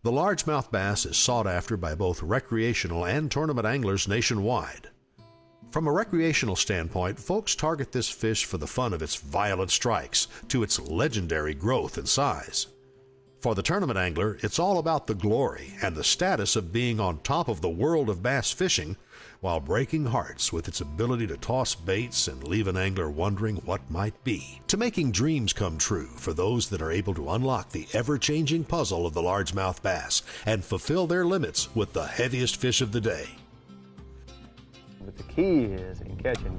The largemouth bass is sought after by both recreational and tournament anglers nationwide. From a recreational standpoint, folks target this fish for the fun of its violent strikes to its legendary growth and size. For the tournament angler, it's all about the glory and the status of being on top of the world of bass fishing while breaking hearts with its ability to toss baits and leave an angler wondering what might be, to making dreams come true for those that are able to unlock the ever-changing puzzle of the largemouth bass and fulfill their limits with the heaviest fish of the day. But the key is in catching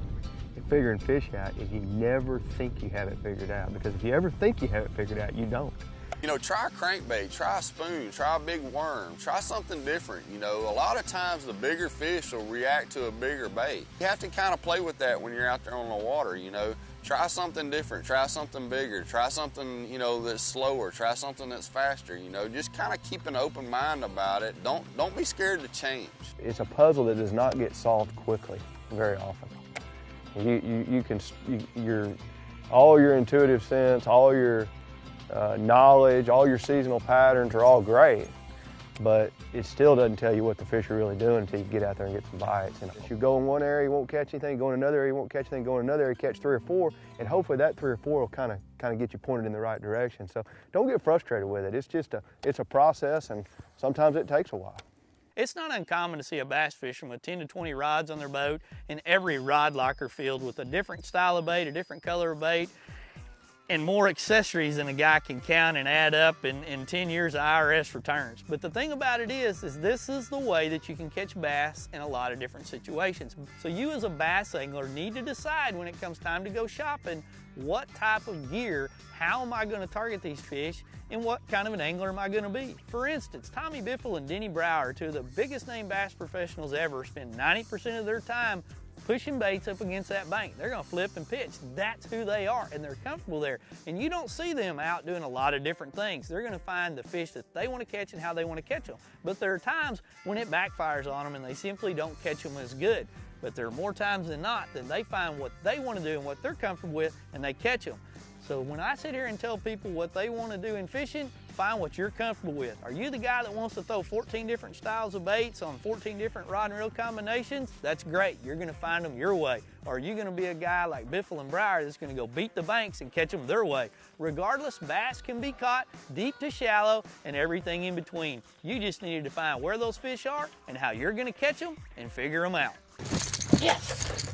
and figuring fish out is you never think you have it figured out, because if you ever think you have it figured out, you don't. You know, try a crankbait, try a spoon, try a big worm, try something different. You know, a lot of times the bigger fish will react to a bigger bait. You have to kind of play with that when you're out there on the water, you know. Try something different, try something bigger, try something, you know, that's slower, try something that's faster, you know. Just kind of keep an open mind about it. Don't be scared to change. It's a puzzle that does not get solved quickly very often. All your intuitive sense, all your knowledge, all your seasonal patterns are all great, but it still doesn't tell you what the fish are really doing until you get out there and get some bites. And if you go in one area, you won't catch anything, go in another area, you won't catch anything, go in another area, catch 3 or 4, and hopefully that 3 or 4 will kind of get you pointed in the right direction. So don't get frustrated with it. It's a process, and sometimes it takes a while. It's not uncommon to see a bass fisherman with 10 to 20 rods on their boat, and every rod locker filled with a different style of bait, a different color of bait, and more accessories than a guy can count and add up in 10 years of IRS returns. But the thing about it is this is the way that you can catch bass in a lot of different situations. So you as a bass angler need to decide when it comes time to go shopping, what type of gear, how am I going to target these fish, and what kind of an angler am I going to be? For instance, Tommy Biffle and Denny Brauer, 2 of the biggest name bass professionals ever, spend 90% of their time pushing baits up against that bank. They're going to flip and pitch. That's who they are, and they're comfortable there. And you don't see them out doing a lot of different things. They're going to find the fish that they want to catch and how they want to catch them. But there are times when it backfires on them and they simply don't catch them as good. But there are more times than not that they find what they want to do and what they're comfortable with, and they catch them. So when I sit here and tell people what they want to do in fishing, find what you're comfortable with. Are you the guy that wants to throw 14 different styles of baits on 14 different rod and reel combinations? That's great. You're going to find them your way. Or are you going to be a guy like Biffle and Brauer that's going to go beat the banks and catch them their way? Regardless, bass can be caught deep to shallow and everything in between. You just need to find where those fish are and how you're going to catch them and figure them out. Yes!